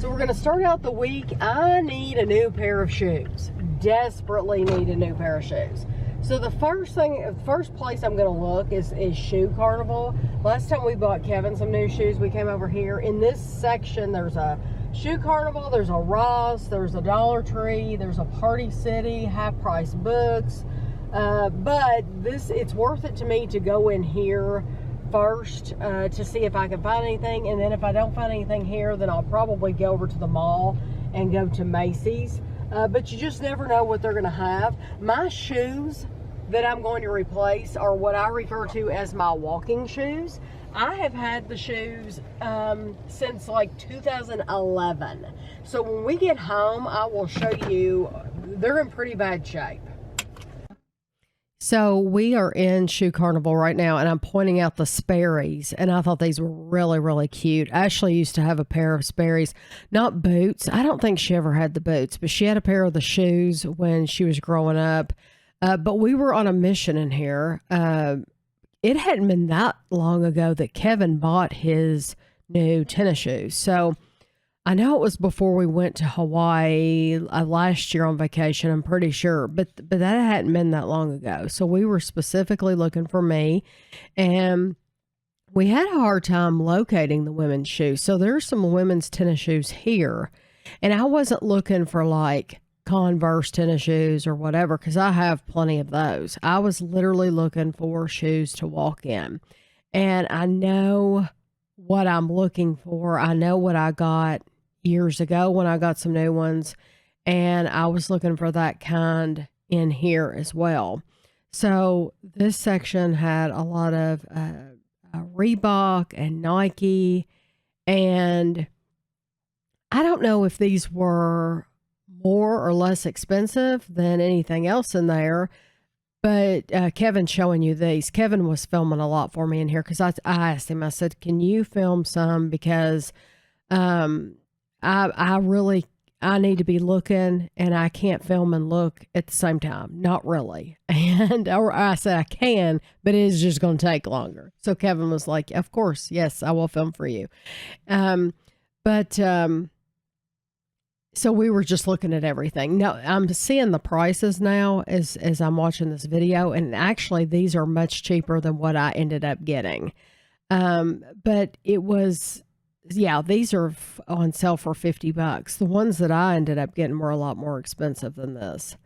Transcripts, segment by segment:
So we're going to start out the week. I need a new pair of shoes. Desperately need a new pair of shoes. So the first place I'm going to look is Shoe Carnival. Last time we bought Kevin some new shoes, we came over here. In this section, there's a Shoe Carnival, there's a Ross, there's a Dollar Tree, there's a Party City, Half Price Books. But it's worth it to me to go in here first to see if I can find anything, and then if I don't find anything here, then I'll probably go over to the mall and go to Macy's. But you just never know what they're going to have. My shoes that I'm going to replace are what I refer to as my walking shoes. I have had the shoes since like 2011. So when we get home, I will show you. They're in pretty bad shape. So we are in Shoe Carnival right now, and I'm pointing out the Sperry's, and I thought these were really, really cute. Ashley used to have a pair of Sperry's, not boots. I don't think she ever had the boots, but she had a pair of the shoes when she was growing up. But we were on a mission in here. It hadn't been that long ago that Kevin bought his new tennis shoes. So I know it was before we went to Hawaii last year on vacation, I'm pretty sure, but that hadn't been that long ago. So we were specifically looking for me, and we had a hard time locating the women's shoes. So there's some women's tennis shoes here, and I wasn't looking for like Converse tennis shoes or whatever, because I have plenty of those. I was literally looking for shoes to walk in, and I know what I'm looking for. I know what I got years ago when I got some new ones, and I was looking for that kind in here as well. So this section had a lot of Reebok and Nike, and I don't know if these were more or less expensive than anything else in there, but Kevin's showing you these. Kevin was filming a lot for me in here, because I asked him, I said, can you film some, because I need to be looking, and I can't film and look at the same time. Not really. And or I said I can, but it is just going to take longer. So Kevin was like, of course, yes, I will film for you. So we were just looking at everything. Now I'm seeing the prices now as I'm watching this video, and actually these are much cheaper than what I ended up getting. But it was, yeah, these are on sale for $50. The ones that I ended up getting were a lot more expensive than this,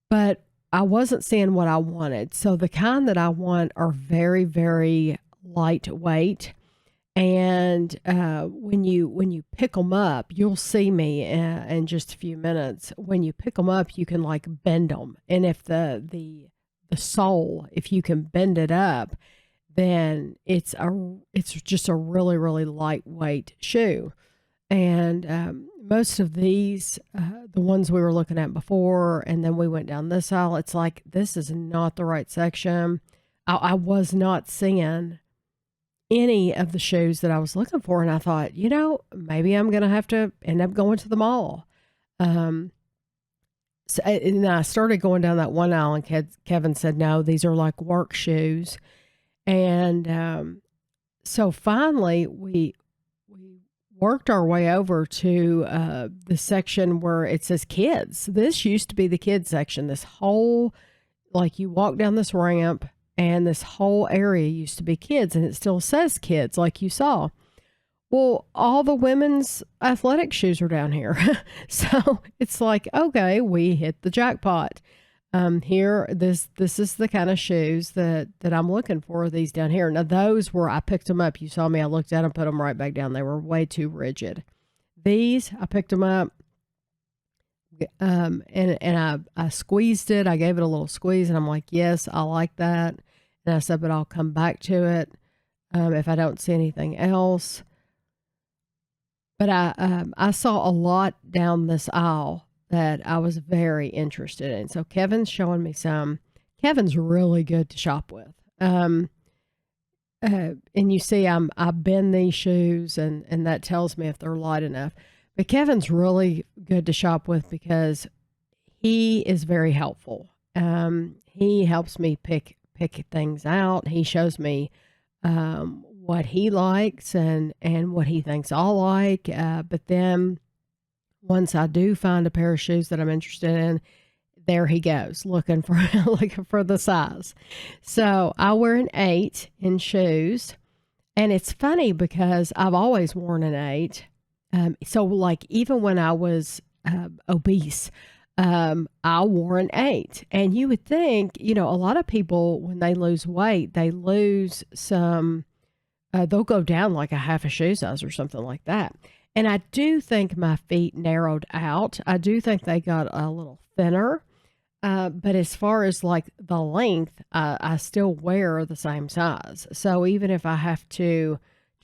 but I wasn't seeing what I wanted. So the kind that I want are very, very lightweight. And when you pick them up, you'll see me in just a few minutes. When you pick them up, you can like bend them. And if the sole, if you can bend it up, then it's just a really, really lightweight shoe. And most of these, the ones we were looking at before, and then we went down this aisle, it's like, this is not the right section. I was not seeing any of the shoes that I was looking for. And I thought, maybe I'm going to have to end up going to the mall. And I started going down that one aisle, and Kevin said, no, these are like work shoes. And so finally we worked our way over to the section where it says kids. This used to be the kids section. This whole, like, you walk down this ramp, and this whole area used to be kids, and it still says kids, like you saw. Well, all the women's athletic shoes are down here. So it's like, okay, we hit the jackpot. Here, this is the kind of shoes that I'm looking for, these down here. Now, those were, I picked them up. You saw me, I looked at them, put them right back down. They were way too rigid. These, I picked them up, and I squeezed it. I gave it a little squeeze, and I'm like, yes, I like that. And I said, but I'll come back to it if I don't see anything else. But I saw a lot down this aisle that I was very interested in. So Kevin's showing me some. Kevin's really good to shop with. And you see, I bend these shoes, and that tells me if they're light enough. But Kevin's really good to shop with because he is very helpful. He helps me pick things out. He shows me what he likes and what he thinks I'll like. But then once I do find a pair of shoes that I'm interested in, there he goes looking for looking for the size. So I wear an 8 in shoes, and it's funny because I've always worn an 8. So like even when I was obese, I wore an 8. And you would think, a lot of people when they lose weight, they lose some. They'll go down like a half a shoe size or something like that. And I do think my feet narrowed out. I do think they got a little thinner. But as far as like the length, I still wear the same size. So even if I have to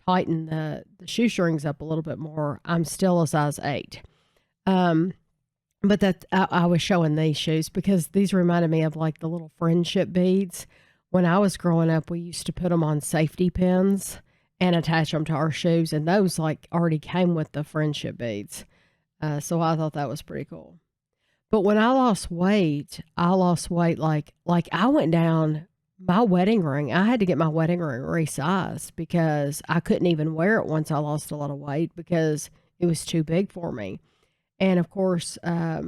tighten the shoestrings up a little bit more, I'm still a size 8. But I was showing these shoes because these reminded me of like the little friendship beads. When I was growing up, we used to put them on safety pins and attach them to our shoes, and those like already came with the friendship beads. So I thought that was pretty cool. But when I lost weight like I went down my wedding ring. I had to get my wedding ring resized because I couldn't even wear it once I lost a lot of weight because it was too big for me. And of course, I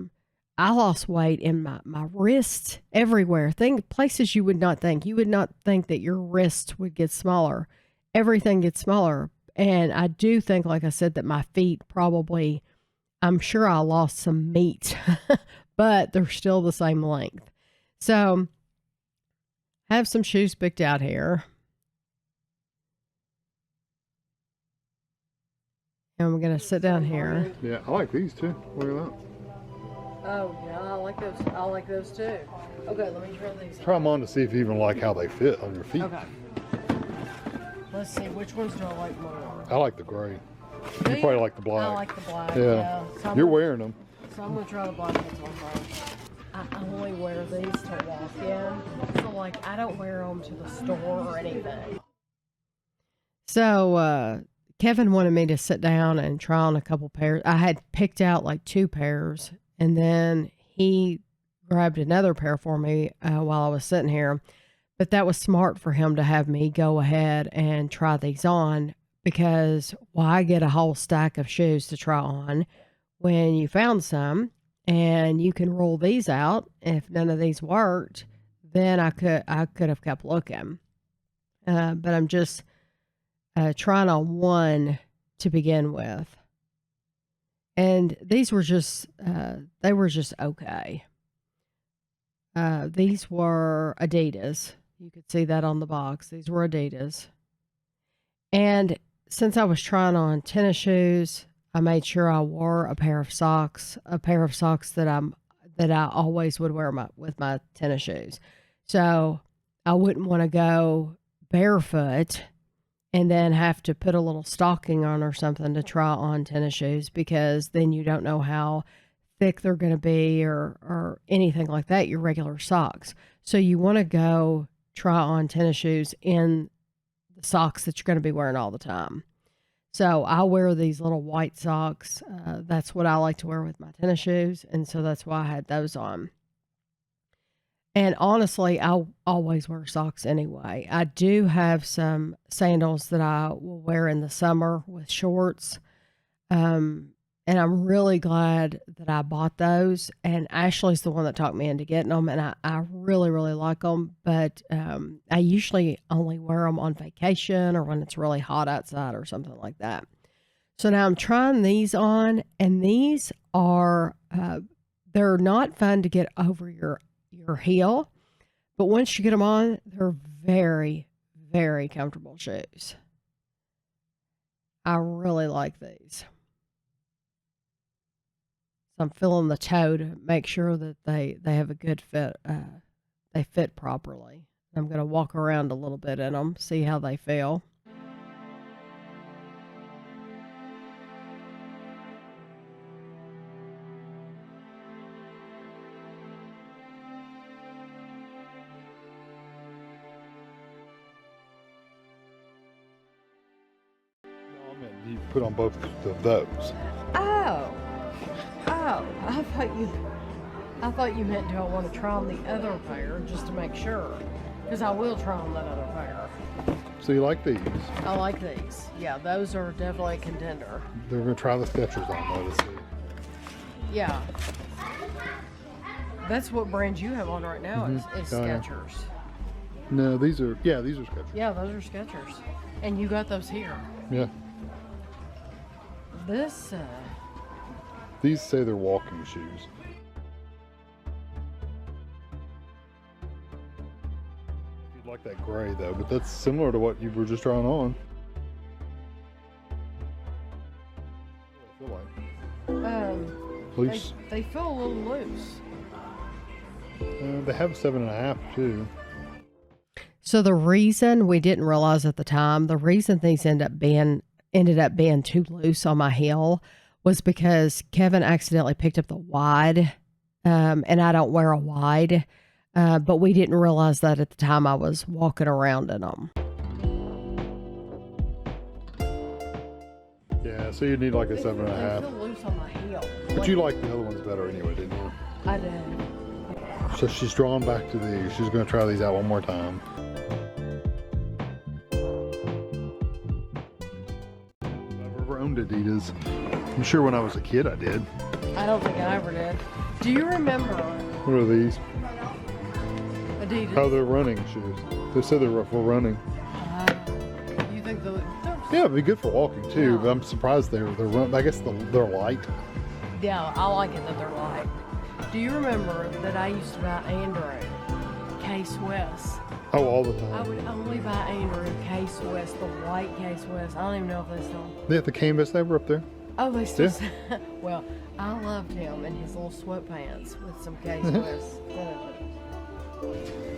lost weight in my wrists everywhere. Places you would not think. You would not think that your wrists would get smaller. Everything gets smaller. And I do think, like I said, that my feet probably, I'm sure I lost some meat, but they're still the same length. So I have some shoes picked out here. And we're going to sit down here. Yeah, I like these too. Look at that. Oh, yeah, I like those. I like those too. Okay, let me try these. Try them on to see if you even like how they fit on your feet. Okay. Let's see, which ones do I like more? I like the gray. You probably like the black. I like the black, yeah. So you're wearing them. So I'm going to try the black ones on first. I only wear these to walk in. So, like, I don't wear them to the store or anything. So, Kevin wanted me to sit down and try on a couple pairs. I had picked out like 2 pairs, and then he grabbed another pair for me while I was sitting here. But that was smart for him to have me go ahead and try these on, because why get a whole stack of shoes to try on when you found some and you can roll these out? If none of these worked, then I could have kept looking. But I'm just trying on one to begin with. And these were just, they were just okay. These were Adidas. You could see that on the box. These were Adidas. And since I was trying on tennis shoes, I made sure I wore a pair of socks that I always would wear with my tennis shoes. So I wouldn't want to go barefoot and then have to put a little stocking on or something to try on tennis shoes, because then you don't know how thick they're going to be or anything like that, your regular socks. So you want to go try on tennis shoes in the socks that you're going to be wearing all the time. So I wear these little white socks. That's what I like to wear with my tennis shoes. And so that's why I had those on. And honestly, I always wear socks anyway. I do have some sandals that I will wear in the summer with shorts. And I'm really glad that I bought those. And Ashley's the one that talked me into getting them. And I really, really like them. But I usually only wear them on vacation or when it's really hot outside or something like that. So now I'm trying these on. And these are, they're not fun to get over your heel. But once you get them on, they're very, very comfortable shoes. I really like these. I'm feeling the toe to make sure that they have a good fit. They fit properly. I'm going to walk around a little bit in them, see how they feel. No, I meant you put on both of those. Oh, I thought you meant, do I want to try on the other pair just to make sure? Because I will try on that other pair. So you like these? I like these. Yeah, those are definitely a contender. They're gonna try the Skechers on though to see. Yeah. That's what brand you have on right now is Oh, yeah. Skechers. No, these are Skechers. Yeah, those are Skechers. And you got those here. Yeah. This, These say they're walking shoes. You'd like that gray though, but that's similar to what you were just trying on. I feel like. Loose. they feel a little loose. They have 7.5 too. So the reason we didn't realize at the time, the reason these ended up being too loose on my heel was because Kevin accidentally picked up the wide, and I don't wear a wide, but we didn't realize that at the time I was walking around in them. Yeah, so you need like a They 7.5. feel loose on my heel. But you like the other ones better anyway, didn't you? I did. So she's drawn back to these. She's going to try these out one more time. I've ever owned Adidas. I'm sure when I was a kid I did. I don't think I ever did. Do you remember What are these? Adidas? Oh, they're running shoes. They said they're for running. You think they're Yeah, it'd be good for walking too, Yeah. but I'm surprised they're run. I guess they're light. Yeah, I like it that they're light. Do you remember that I used to buy Andrew K-Swiss? Oh, all the I time. would only buy Andrew K-Swiss, the white K-Swiss. I don't even know if they still... Yeah, the canvas, they were up there. Oh, they still... Yeah. Well, I loved him in his little sweatpants with some K-Swiss.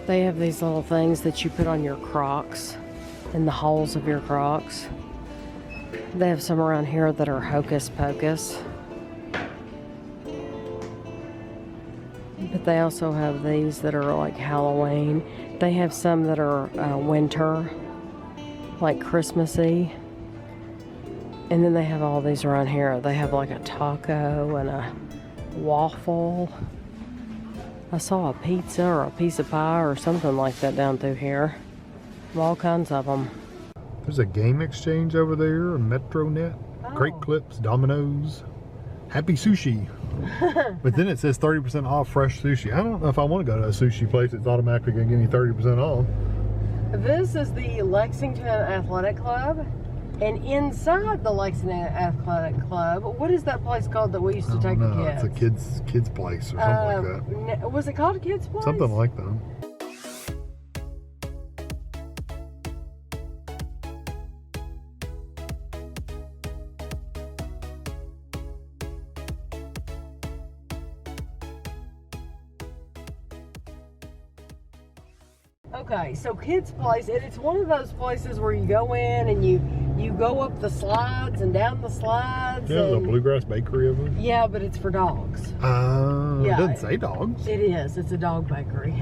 They have these little things that you put on your Crocs, in the holes of your Crocs. They have some around here that are Hocus Pocus. But they also have these that are like Halloween. They have some that are winter, like Christmassy. And then they have all these around here. They have like a taco and a waffle. I saw a pizza or a piece of pie or something like that down through here. All kinds of them. There's a game exchange over there, a Metronet, Great Oh. Clips, Domino's, Happy Sushi. But then it says 30% off fresh sushi. I don't know if I want to go to a sushi place that's automatically going to give me 30% off. This is the Lexington Athletic Club. And inside the Lexington Athletic Club, what is that place called that we used to take the kids? It's a kid's place or something like that. Was it called a kid's place? Something like that. Okay, so kids' place, and it's one of those places where you go in and you go up the slides and down the slides. Yeah, there's a and, Bluegrass Bakery over there. yeah, but it's for dogs. It doesn't say dogs. It is. It's a dog bakery.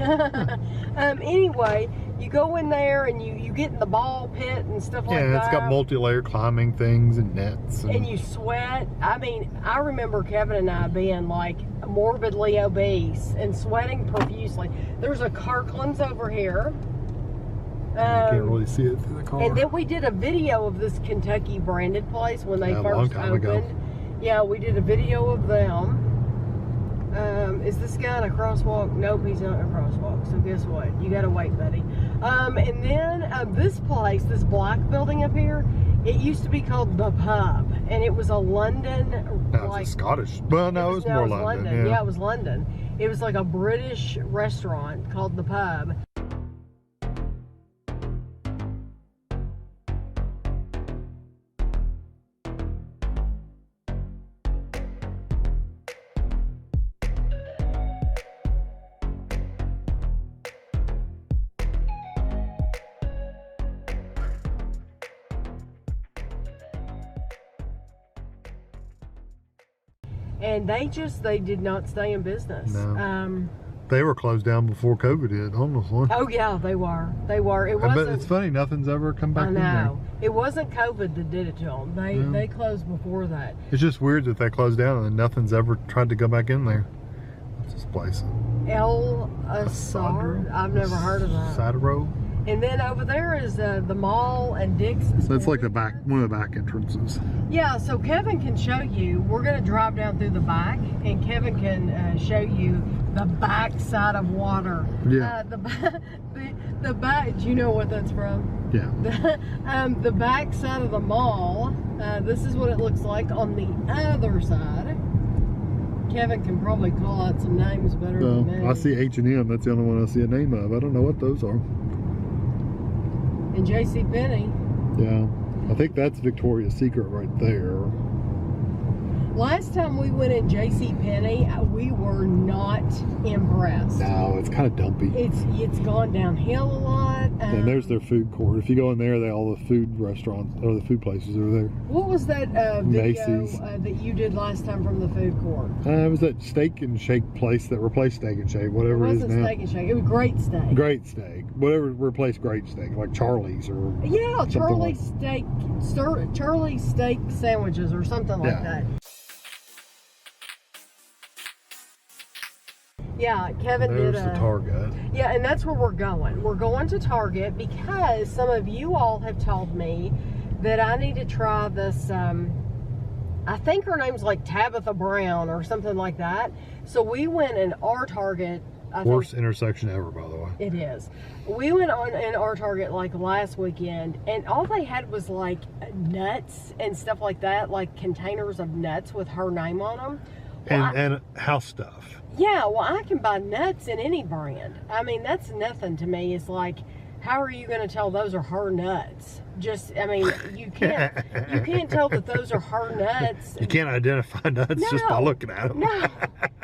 Anyway, you go in there and you get in the ball pit and stuff like that. Yeah, it's got multi-layer climbing things and nets. And you sweat. I mean, I remember Kevin and I being like morbidly obese and sweating profusely. There's a Kirkland's over here. you can't really see it through the car. And then we did a video of this Kentucky branded place when they Yeah, a long first time opened. ago. Yeah, we did a video of them. Is this guy in a crosswalk? Nope, he's not in a crosswalk. So guess what? You gotta wait, buddy. And then this place, this black building up here, it used to be called The Pub, and it was a London. No, it's a Scottish. Well, no, it was more London. Yeah, it was London. It was like a British restaurant called The Pub. And they did not stay in business. No. They were closed down before COVID hit, honestly. Oh yeah, they were. It But wasn't. it's funny, nothing's ever come back I in there. know. It wasn't COVID that did it to them. They closed before that. It's just weird that they closed down and nothing's ever tried to go back in there. What's this place? El Asar. I've never heard of that. Sadaro. And then over there is the mall and Dick's. That's like the back, one of the back entrances. Yeah, so Kevin can show you. We're going to drive down through the back, and Kevin can show you the back side of water. Yeah. The back. Do you know what that's from? Yeah. The back side of the mall. This is what it looks like on the other side. Kevin can probably call out some names better than me. I see H&M. That's the only one I see a name of. I don't know what those are. And JCPenney. Yeah. I think that's Victoria's Secret right there. Last time we went in JCPenney, we were not impressed. No, it's kind of dumpy. It's gone downhill a lot. And there's their food court. If you go in there, all the food restaurants or the food places are there. What was that video Macy's. That you did last time from the food court? It was that Steak and Shake place that replaced Steak and Shake, whatever it is now. It wasn't Steak and Shake. It was Great Steak. Great Steak. Whatever replaced Great Steak, like Charlie's or yeah, Charlie's Steak sandwiches or something like that. Yeah, Kevin There's did the Target. Yeah, and that's where we're going. We're going to Target because some of you all have told me that I need to try this, I think her name's like Tabitha Brown or something like that. So we went in our Target. Worst intersection ever, by the way. It is. We went in our Target like last weekend, and all they had was like nuts and stuff like that, like containers of nuts with her name on them. Well, and house stuff. Yeah, well, I can buy nuts in any brand. I mean, that's nothing to me. It's like, how are you going to tell those are her nuts? Just, I mean, you can't tell that those are her nuts. You can't identify nuts just by looking at them.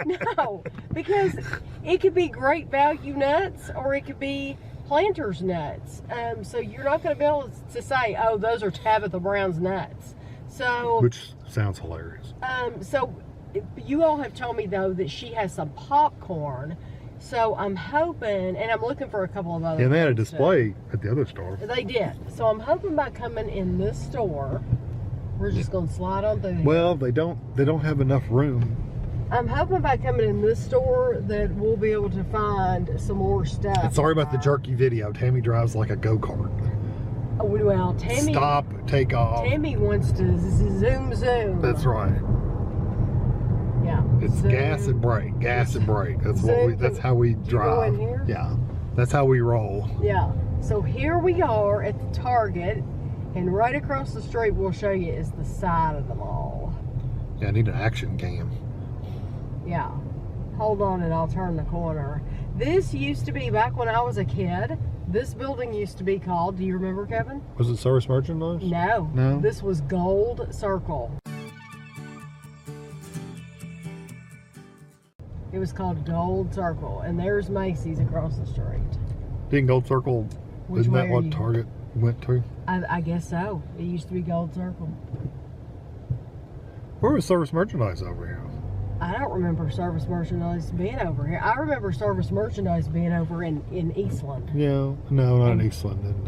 No, because it could be Great Value nuts or it could be Planters nuts. So you're not going to be able to say, oh, those are Tabitha Brown's nuts. So, which sounds hilarious. So you all have told me though that she has some popcorn. So I'm hoping, and I'm looking for a couple of other. And they had a display at the other store. They did. So I'm hoping by coming in this store, we're just going to slide on through here. Well, they don't have enough room. I'm hoping by coming in this store that we'll be able to find some more stuff. And sorry about the jerky video. Tammy drives like a go-kart. Oh, well, Tammy. Stop, take off. Tammy wants to zoom. That's right. Yeah. It's zoom. gas and brake, gas and brake. That's Zoom. that's how we drive. Go in here? Yeah. That's how we roll. Yeah. So here we are at the Target, and right across the street we'll show you is the side of the mall. Yeah, I need an action cam. Yeah. Hold on and I'll turn the corner. This used to be, back when I was a kid, this building used to be called, do you remember, Kevin? Was it Service Merchandise? No. No? This was Gold Circle. It was called Gold Circle, and there's Macy's across the street. Didn't Gold Circle, isn't that what Target went to? I guess so. It used to be Gold Circle. Where was Service Merchandise over here? I don't remember Service Merchandise being over here. I remember Service Merchandise being over in Eastland. Yeah, no, not in Eastland. And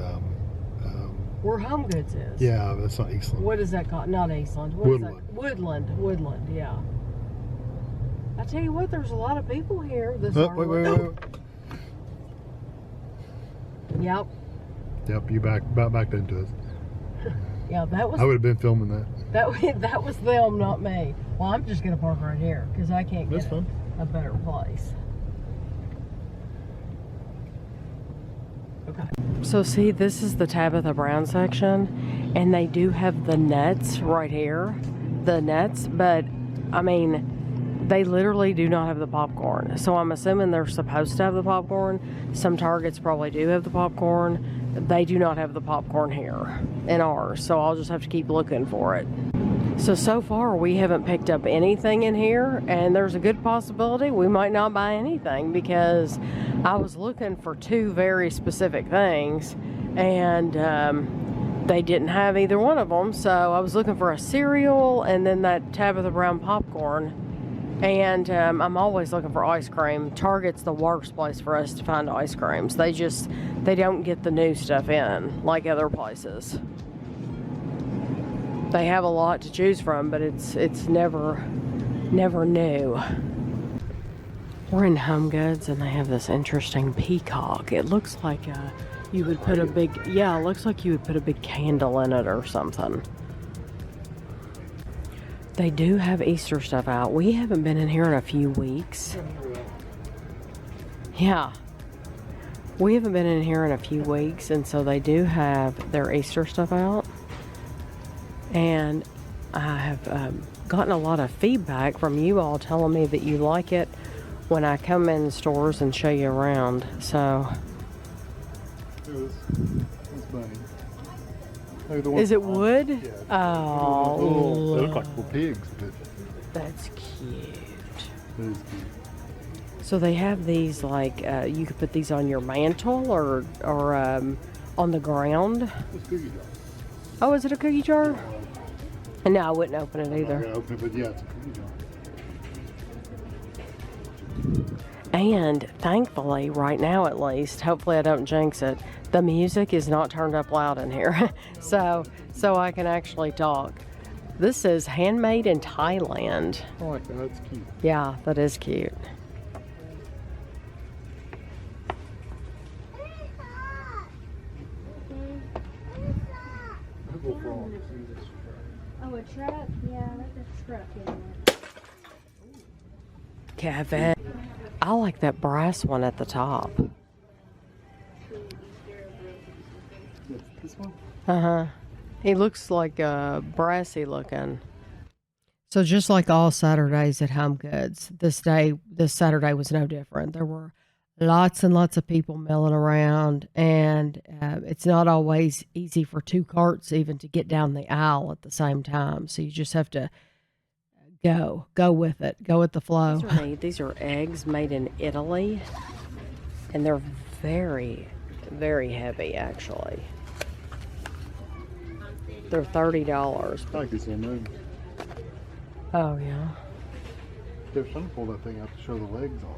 where Home Goods is. Yeah, that's not Eastland. What is that called? Not Eastland. What Woodland. Is that? Woodland, yeah. I tell you what, there's a lot of people here. This wait. Yep. Yep, you backed into us. Yeah, that was. I would have been filming that. That was them, not me. Well, I'm just gonna park right here because I can't get a better place. Okay. So see, this is the Tabitha Brown section, and they do have the nuts right here, the nuts. But I mean, they literally do not have the popcorn. So I'm assuming they're supposed to have the popcorn. Some Targets probably do have the popcorn. They do not have the popcorn here in ours, so I'll just have to keep looking for it. So far we haven't picked up anything in here, and there's a good possibility we might not buy anything because I was looking for two very specific things, and they didn't have either one of them. So I was looking for a cereal and then that Tabitha Brown popcorn. And I'm always looking for ice cream. Target's the worst place for us to find ice creams. They don't get the new stuff in like other places. They have a lot to choose from, but it's never new. We're in Home Goods and they have this interesting peacock. It looks like you would put a big, yeah, it looks like you would put a big candle in it or something. They do have Easter stuff out. We haven't been in here in a few weeks. Yeah. We haven't been in here in a few weeks, and so they do have their Easter stuff out. And I have gotten a lot of feedback from you all telling me that you like it when I come in stores and show you around. So is it wood? Yeah. Oh, they look like little pigs. But that's cute. it is cute. So they have these like you could put these on your mantle or on the ground. It's cookie jar. Oh, is it a cookie jar? No, I wouldn't open it I'm not either. gonna open it, but yeah, it's a cookie jar. And thankfully, right now at least, hopefully I don't jinx it, the music is not turned up loud in here. so I can actually talk. This is handmade in Thailand. I like that. That's cute. Yeah, that is cute. Oh, a truck? Yeah, that's a truck, isn't it? Kevin, I like that brass one at the top. This one? Uh-huh. He looks like brassy looking. So just like all Saturdays at Home Goods, this Saturday was no different. There were lots and lots of people milling around, and it's not always easy for two carts even to get down the aisle at the same time. So you just have to go with it, go with the flow. These are eggs made in Italy, and they're very, very heavy actually. They're $30. I like this one. Oh yeah. They're trying to pull that thing out to show the legs on it.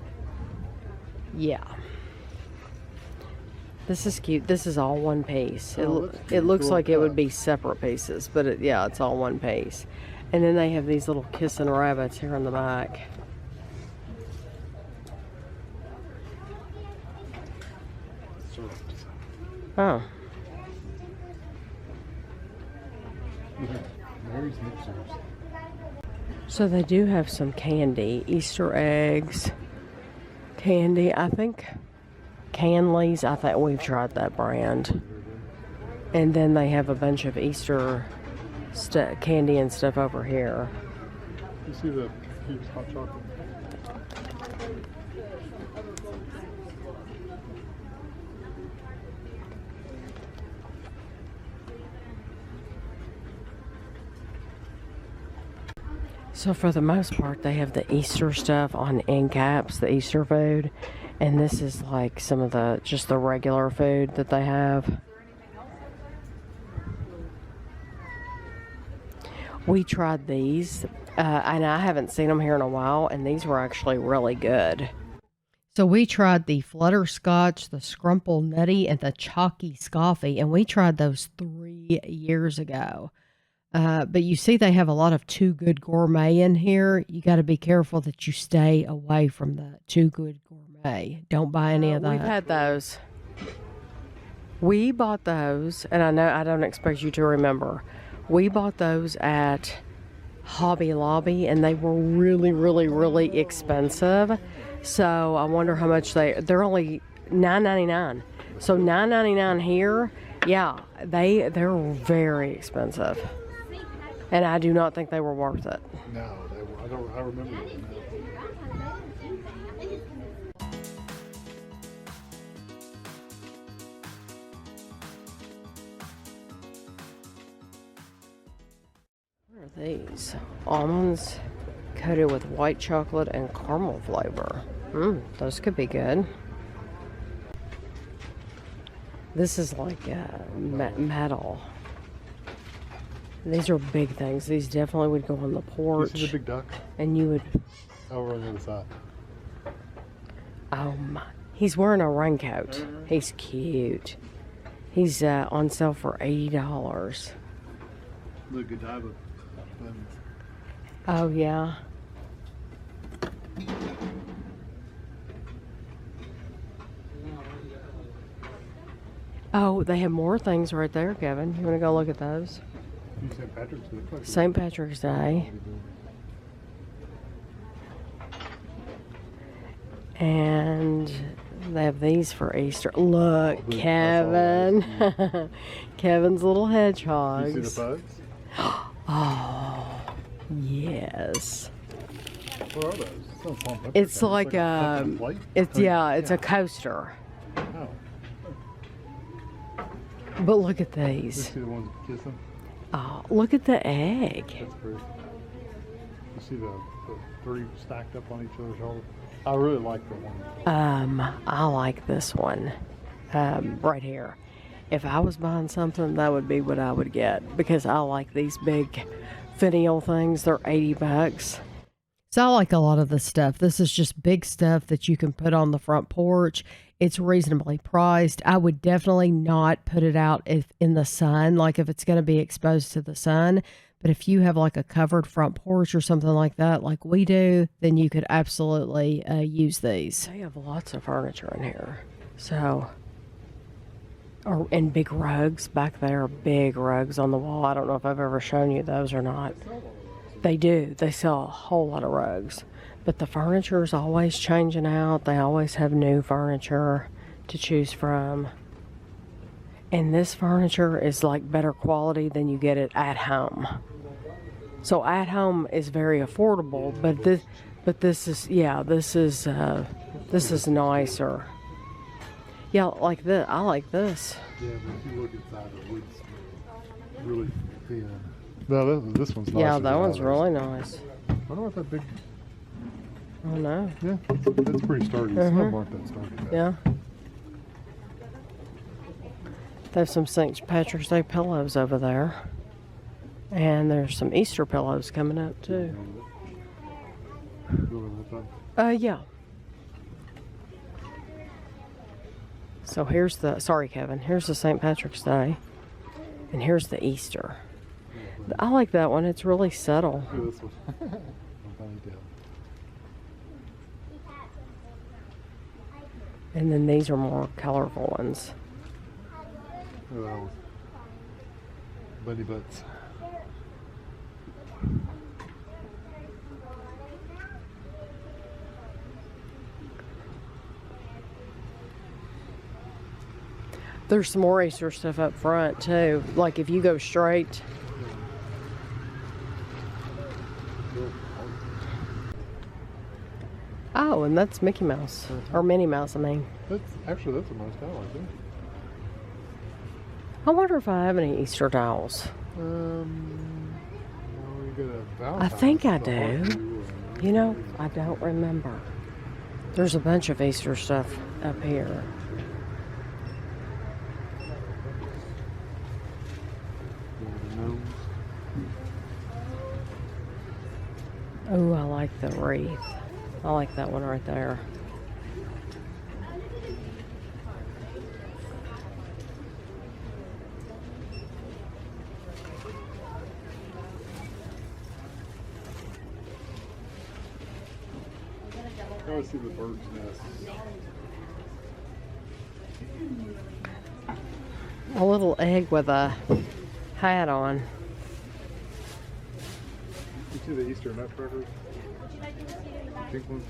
Yeah. This is cute. This is all one piece. Oh, that's cute. It looks Little like it would cup. be separate pieces, but yeah, it's all one piece. And then they have these little kissing rabbits here in the back. Oh. Mary's mixers. So they do have some candy, Easter eggs, candy. I think Canley's, I think we've tried that brand. And then they have a bunch of Easter candy and stuff over here. You see the cute hot chocolate? So for the most part, they have the Easter stuff on end caps, the Easter food. And this is like some of just the regular food that they have. We tried these, and I haven't seen them here in a while, and these were actually really good. So we tried the Flutterscotch, the Scrumple Nutty, and the Chalky Scoffy, and we tried those 3 years ago. But you see they have a lot of Too Good Gourmet in here. You got to be careful that you stay away from the Too Good Gourmet. Don't buy any of that. We've had those. We bought those, and I know I don't expect you to remember. We bought those at Hobby Lobby, and they were really, really, really expensive. So I wonder how much they're only $9.99. So $9.99 here, yeah, they're very expensive. And I do not think they were worth it. No, they were. I remember them now. What are these? Almonds coated with white chocolate and caramel flavor. Those could be good. This is like metal. These are big things. These definitely would go on the porch. You see the big duck? And you would... Over on the other side. Oh my. He's wearing a raincoat. He's cute. He's on sale for $80. Look, Godiva buttons. Oh, yeah. Oh, they have more things right there, Kevin. You want to go look at those? St. Patrick's Day. St. Patrick's Day. And they have these for Easter. Look, Kevin. Kevin's little hedgehogs. You see the bugs? Oh, yes. What are those? It's like it's a coaster. Oh. But look at You these. see the ones that kiss them? Oh, look at the egg. That's pretty. You see the three stacked up on each other's shoulder? I really like that one. I like this one right here. If I was buying something, that would be what I would get because I like these big finial things. They're $80. So I like a lot of this stuff. This is just big stuff that you can put on the front porch. It's reasonably priced. I would definitely not put it out in the sun, like if it's going to be exposed to the sun. But if you have like a covered front porch or something like that, like we do, then you could absolutely use these. They have lots of furniture in here. So, and big rugs back there, big rugs on the wall. I don't know if I've ever shown you those or not. They do. They sell a whole lot of rugs. But the furniture is always changing out. They always have new furniture to choose from. And this furniture is like better quality than you get it at home. So at home is very affordable, but this is nicer. Yeah, like this. I like this. Yeah, but if you look inside, the wood's really thin. No, this one's nice. Yeah, that one's really nice. I wonder what that big. Oh no. Yeah, that's pretty sturdy. Some of them aren't that sturdy. Yeah. There's some St. Patrick's Day pillows over there. And there's some Easter pillows coming up too. Yeah. So here's here's the St. Patrick's Day. And here's the Easter. I like that one. It's really subtle. This one. And then these are more colorful ones. Bunny butts. There's some more Easter stuff up front too. Like if you go straight. Oh, and that's Mickey Mouse. Or Minnie Mouse, I mean. That's a nice towel, I think. I wonder if I have any Easter towels. Well, you got a I think I do. You know, I don't remember. There's a bunch of Easter stuff up here. Oh, I like the wreath. I like that one right there. I always see the bird's nest. A little egg with a hat on. You see the Easter nutcrackers? Pink ones?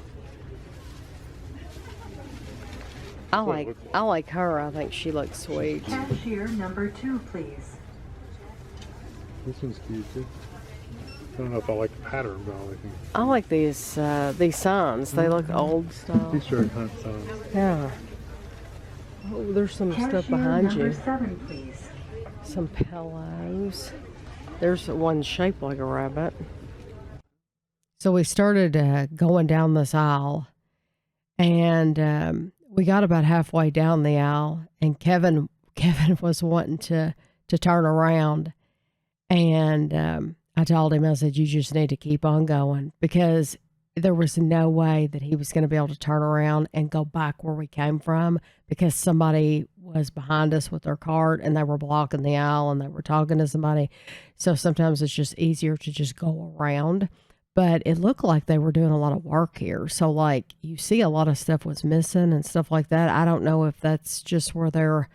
I like her. I think she looks sweet. Cashier number 2, please. This one's cute too. I don't know if I like the pattern, but I like them. I like these signs. They look old style. Easter egg hunt signs. Yeah. Oh, there's some Cashier stuff behind number you. 7, please. Some pillows. There's one shaped like a rabbit. So we started going down this aisle, and we got about halfway down the aisle, and Kevin was wanting to turn around, and I told him, I said, you just need to keep on going, because there was no way that he was going to be able to turn around and go back where we came from, because somebody was behind us with their cart and they were blocking the aisle and they were talking to somebody. So sometimes it's just easier to just go around. But it looked like they were doing a lot of work here. So like you see a lot of stuff was missing and stuff like that. I don't know if that's just where they're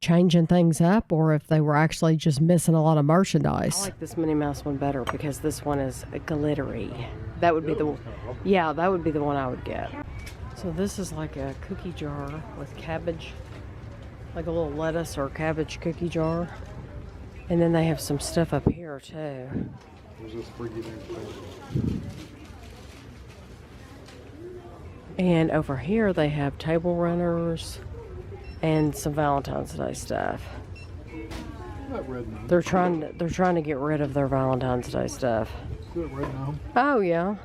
changing things up or if they were actually just missing a lot of merchandise. I like this Minnie Mouse one better because this one is glittery. That would be the one. Yeah, that would be the one I would get. So this is like a cookie jar with cabbage, like a little lettuce or cabbage cookie jar. And then they have some stuff up here too. There's this freaky thing. And over here they have table runners and some Valentine's Day stuff. That red now. They're trying to get rid of their Valentine's Day stuff. See that red now? Oh yeah.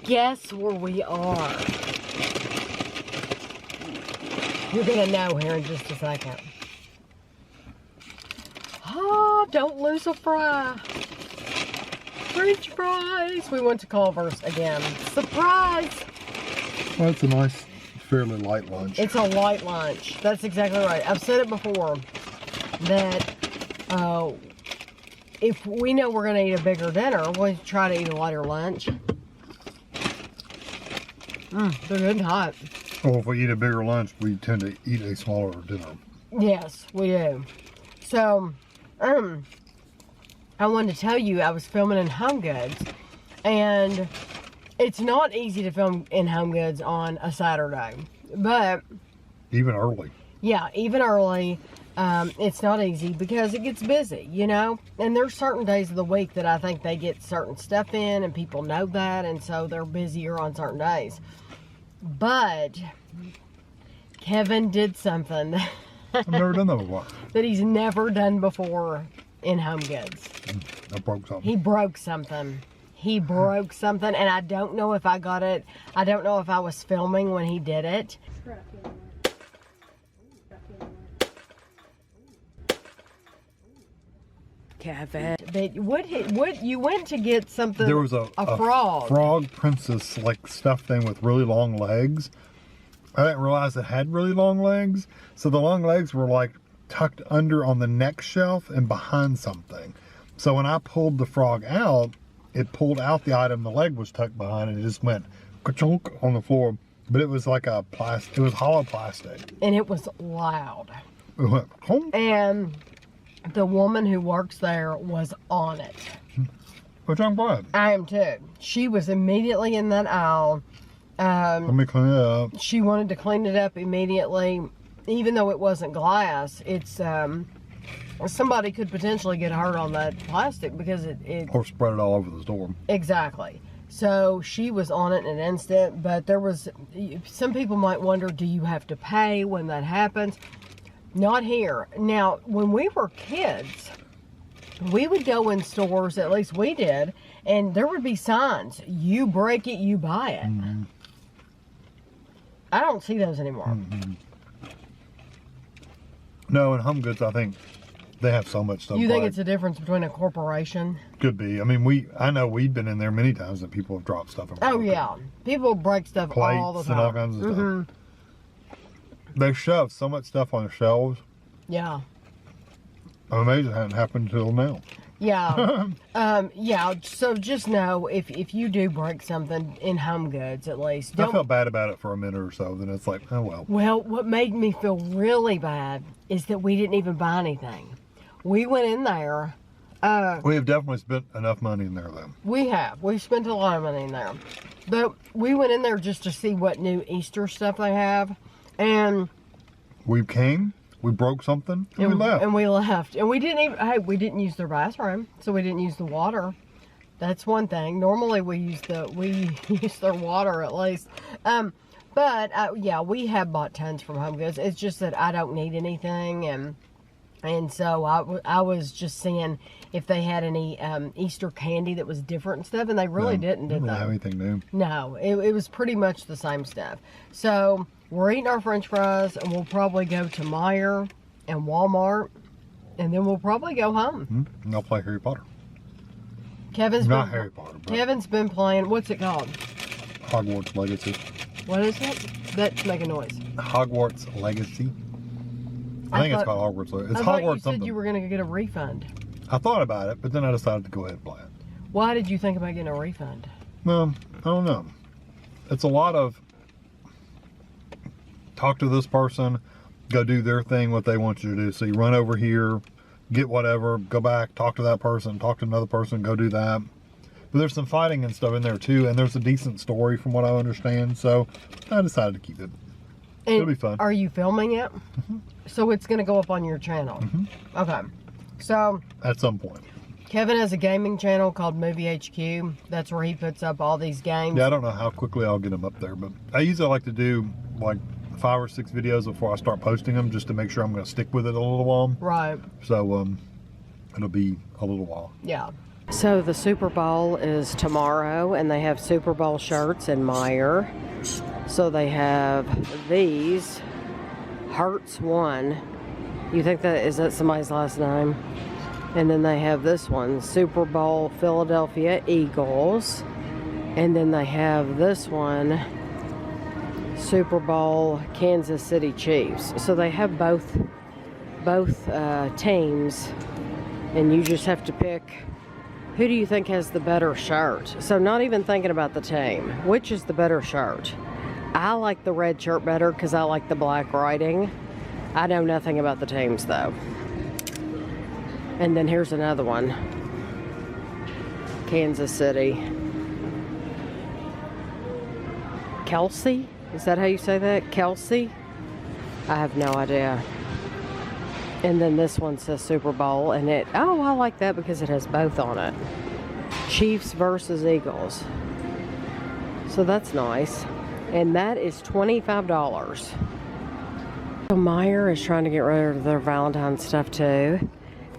Guess where we are. You're gonna know here in just a second. Oh, don't lose a fry. French fries. We went to Culver's again. Surprise! Well, it's a nice, fairly light lunch. It's a light lunch. That's exactly right. I've said it before that if we know we're going to eat a bigger dinner, we'll try to eat a lighter lunch. They're good and hot. Well, if we eat a bigger lunch, we tend to eat a smaller dinner. Yes, we do. So, I wanted to tell you I was filming in Home Goods, and it's not easy to film in Home Goods on a Saturday, but Even early. yeah, even early, it's not easy because it gets busy, you know, and there's certain days of the week that I think they get certain stuff in and people know that, and so they're busier on certain days. But Kevin did something I've never done that before. that he's never done before in Home Goods. I broke something. He broke something. He broke something, and I don't know if I got it. I don't know if I was filming when he did it. Scruff in there. Scruff in there. Kevin, but you went to get something? There was a frog. Frog princess, like, stuffed thing with really long legs. I didn't realize it had really long legs. So the long legs were, like, tucked under on the neck shelf and behind something. So when I pulled the frog out, it pulled out the item the leg was tucked behind, and it just went ka-chunk on the floor. But it was like it was hollow plastic. And it was loud. It went, "Honk." And the woman who works there was on it. Which I'm glad. I am too. She was immediately in that aisle. Let me clean it up. She wanted to clean it up immediately. Even though it wasn't glass, it's somebody could potentially get hurt on that plastic because it Or spread it all over the store. exactly. So she was on it in an instant, but there was some people might wonder, do you have to pay when that happens? Not here. Now, when we were kids, we would go in stores, at least we did, and there would be signs, you break it, you buy it. Mm-hmm. I don't see those anymore. Mm-hmm. No, in Home Goods, I think they have so much stuff. You think like, it's a difference between a corporation? could be. I mean, I know we've been in there many times that people have dropped stuff. And Oh broken. yeah, people break stuff Plates all the time. and all kinds of stuff. Mhm. They shove so much stuff on the shelves. Yeah, I'm amazed it hadn't happened until now. yeah, yeah. So just know if you do break something in Home Goods, at least I don't. felt bad about it for a minute or so. Then it's like, oh well. Well, what made me feel really bad is that we didn't even buy anything. We went in there. We have definitely spent enough money in there, though. We've spent a lot of money in there, but we went in there just to see what new Easter stuff they have, and We came, we broke something, and we left. And we left. And we didn't even, hey, we didn't use their bathroom, so we didn't use the water. That's one thing. Normally we use their water at least. But yeah, we have bought tons from Home Goods. It's just that I don't need anything, and so I was just seeing if they had any Easter candy that was different and stuff, and they really didn't, did Didn't they? have anything new. No, it was pretty much the same stuff. So we're eating our French fries, and we'll probably go to Meijer and Walmart, and then we'll probably go home. And I'll play Harry Potter. Kevin's Not been, Harry Potter, but Kevin's been playing. What's it called? Hogwarts Legacy. What is it? That's make a noise. Hogwarts Legacy. I think it's called Hogwarts Legacy. It's I thought you Hogwarts said something. you were going to get a refund. I thought about it, but then I decided to go ahead and play it. Why did you think about getting a refund? Well, I don't know. It's a lot of talk to this person, go do their thing, what they want you to do. So you run over here, get whatever, go back, talk to that person, talk to another person, go do that. But there's some fighting and stuff in there too, and there's a decent story from what I understand. So I decided to keep it. And it'll be fun. Are you filming it? So it's going to go up on your channel. Okay. So At some point. Kevin has a gaming channel called Movie HQ. That's where he puts up all these games. Yeah, I don't know how quickly I'll get them up there, but I usually like to do like 5 or 6 videos before I start posting them, just to make sure I'm going to stick with it a little while. Right. So it'll be a little while. Yeah. So the Super Bowl is tomorrow, and they have Super Bowl shirts in Meyer. So they have these. Hurts one. You think is that somebody's last name? And then they have this one, Super Bowl Philadelphia Eagles. And then they have this one, Super Bowl Kansas City Chiefs. So they have both teams, and you just have to pick who do you think has the better shirt. So not even thinking about the team, which is the better shirt? I like the red shirt better because I like the black writing. I know nothing about the teams though. And then here's another one, Kansas City. Kelsey? Is that how you say that? Kelsey? I have no idea. And then this one says Super Bowl, and oh, I like that because it has both on it. Chiefs versus Eagles. So that's nice. And that is $25. So Meyer is trying to get rid of their Valentine's stuff too.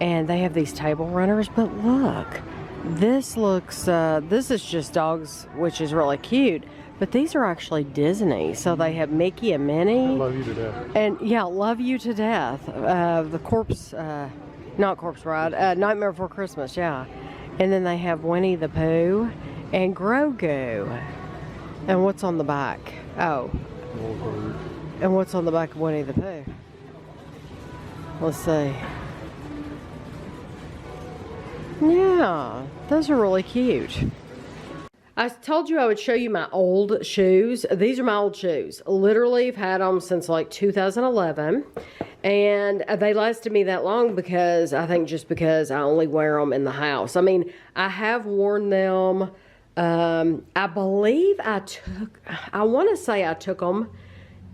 And they have these table runners, but look. This is just dogs, which is really cute. But these are actually Disney. So they have Mickey and Minnie. I love you to death. And yeah, Love You to Death. The Corpse, not Corpse Bride, Nightmare Before Christmas, yeah. And then they have Winnie the Pooh and Grogu. And what's on the back? Oh. And what's on the back of Winnie the Pooh? Let's see. Yeah, those are really cute. I told you I would show you my old shoes. These are my old shoes. Literally, I've had them since like 2011. And they lasted me that long because I think just because I only wear them in the house. I mean, I have worn them. I believe I want to say I took them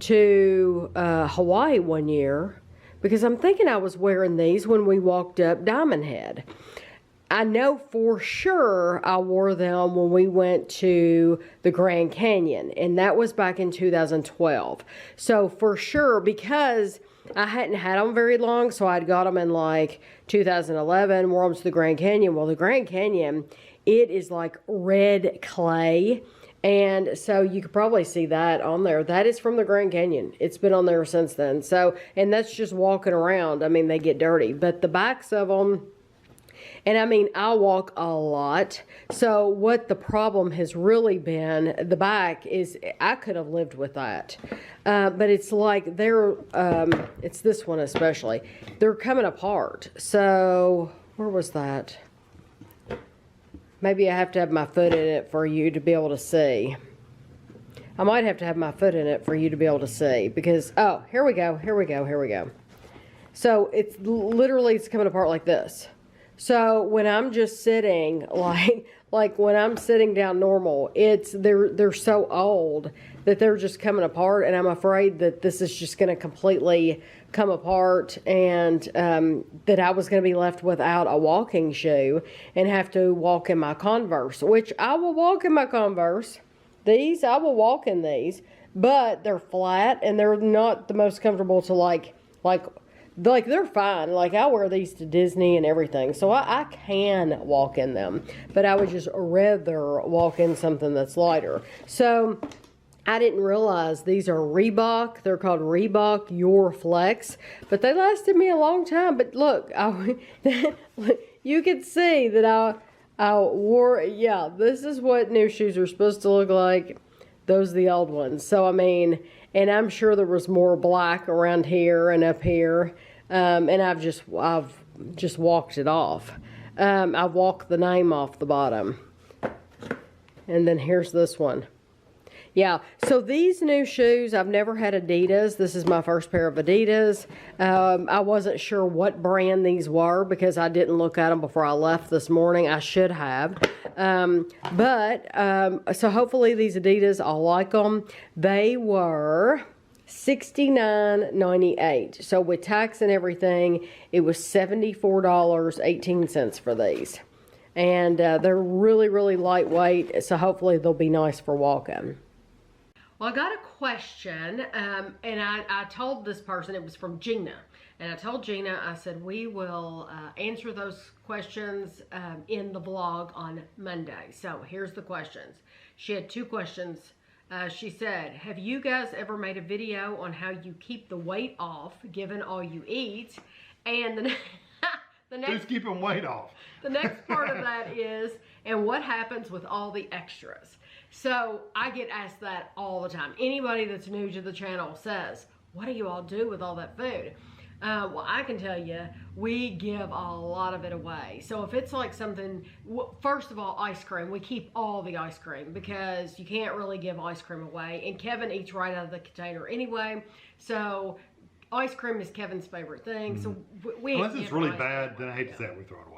to Hawaii one year because I'm thinking I was wearing these when we walked up Diamond Head. I know for sure I wore them when we went to the Grand Canyon, and that was back in 2012. So for sure, because I hadn't had them very long, so I'd got them in like 2011, wore them to the Grand Canyon. Well, the Grand Canyon, it is like red clay, and so you could probably see that on there. That is from the Grand Canyon. It's been on there since then. So, and that's just walking around. I mean, they get dirty, but the backs of them, and I mean, I walk a lot. So what the problem has really been, the back is, I could have lived with that. But it's like it's this one especially. They're coming apart. So where was that? Maybe I have to have my foot in it for you to be able to see. I might have to have my foot in it for you to be able to see because, oh, here we go. So it's literally, it's coming apart like this. So when I'm just sitting, like when I'm sitting down normal, they're so old that they're just coming apart, and I'm afraid that this is just going to completely come apart, and that I was going to be left without a walking shoe and have to walk in my Converse, which I will walk in my Converse. I will walk in these, but they're flat and they're not the most comfortable to like they're fine. Like I wear these to Disney and everything, so I can walk in them, but I would just rather walk in something that's lighter. So I didn't realize these are Reebok. They're called Reebok Your Flex, but they lasted me a long time. But look, you can see that I wore, yeah, this is what new shoes are supposed to look like. Those are the old ones. So I mean, and I'm sure there was more black around here and up here. And I've just walked it off. I walked the name off the bottom. And then here's this one. Yeah, so these new shoes, I've never had Adidas. This is my first pair of Adidas. I wasn't sure what brand these were because I didn't look at them before I left this morning. I should have. So hopefully these Adidas, I'll like them. They were $69.98. So with tax and everything, it was $74.18 for these. And they're really, really lightweight, so hopefully they'll be nice for walking. Well, I got a question, and I told this person, it was from Gina. And I told Gina, I said, we will answer those questions in the vlog on Monday. So here's the questions. She had 2 questions. She said, have you guys ever made a video on how you keep the weight off given all you eat? And the next, Just keeping weight off. The next part of that is, and what happens with all the extras? So I get asked that all the time. Anybody that's new to the channel says, what do you all do with all that food? Well, I can tell you, we give a lot of it away. So if it's like something, first of all, ice cream, we keep all the ice cream because you can't really give ice cream away. And Kevin eats right out of the container anyway. So ice cream is Kevin's favorite thing. So we unless it's really bad, then I hate to say it, we throw it away.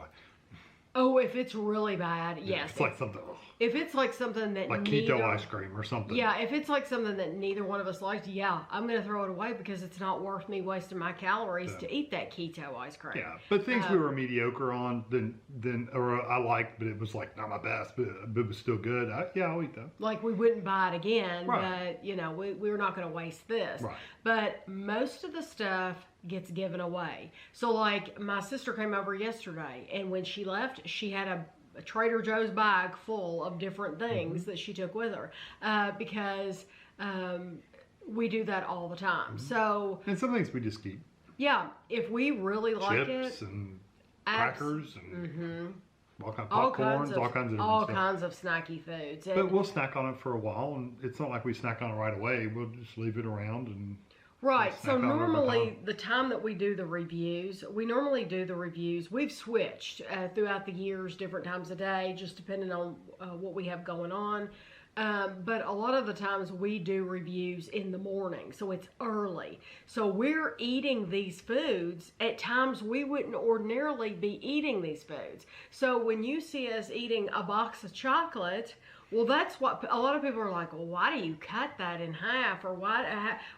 Oh, if it's really bad, yes. It's like something. If it's like something that Like keto ice cream or something. Yeah, if it's like something that neither one of us likes, yeah, I'm going to throw it away because it's not worth me wasting my calories to eat that keto ice cream. Yeah, but things we were mediocre on, or I liked, but it was like not my best, but it was still good. I'll eat them. Like we wouldn't buy it again, Right. but you know, we're not going to waste this. Right. But most of the stuff gets given away. So like my sister came over yesterday, and when she left, she had a Trader Joe's bag full of different things that she took with her because we do that all the time. So and some things we just keep. Yeah, if we really like Chips it, and crackers and all kinds of all popcorns, all kinds of different stuff. kinds of snacky foods. But we'll snack on it for a while, and it's not like we snack on it right away. We'll just leave it around and. Right, so snack on it over normally time. the time that we do the reviews, we've switched throughout the years, different times a day, just depending on what we have going on. But a lot of the times we do reviews in the morning, so it's early. So we're eating these foods at times we wouldn't ordinarily be eating these foods. So when you see us eating a box of chocolate, well, that's what a lot of people are like, well, why do you cut that in half? Or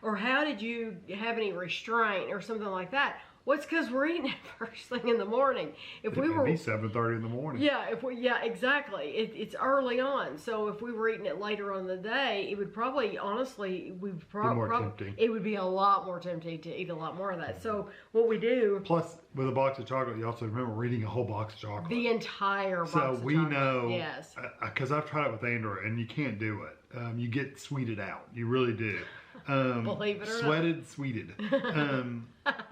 or how did you have any restraint or something like that? Well, it's because we're eating it first thing in the morning. If we were, It'd be 7:30 in the morning. yeah, exactly. It's early on. So if we were eating it later on in the day, it would probably, honestly, tempting. it would be a lot more tempting to eat a lot more of that. So what we do, Plus, with a box of chocolate, you also remember we're eating a whole box of chocolate. the entire box So of we chocolate. know, Yes. because I've tried it with Andrew, and you can't do it. You get sweeted out. You really do. Believe it or not. Sweeted.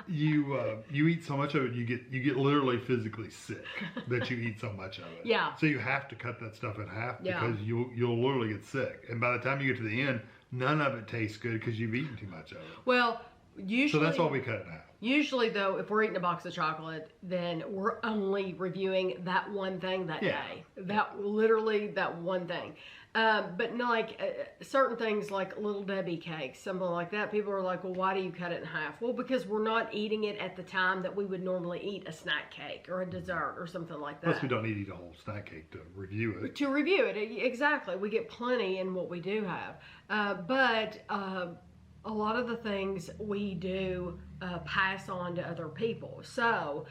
You eat so much of it, you get literally physically sick that you eat so much of it. Yeah. So you have to cut that stuff in half Yeah. because you'll literally get sick, and by the time you get to the end, none of it tastes good because you've eaten too much of it. Well, usually. So that's why we cut it in half. Usually, though, if we're eating a box of chocolate, then we're only reviewing that one thing that Yeah. day. Literally that one thing. But like certain things like Little Debbie cakes, something like that, people are like, well, why do you cut it in half? Well, because we're not eating it at the time that we would normally eat a snack cake or a dessert or something like that. Plus, we don't need to eat a whole snack cake to review it. To review it, exactly. We get plenty in what we do have. But a lot of the things we do pass on to other people. So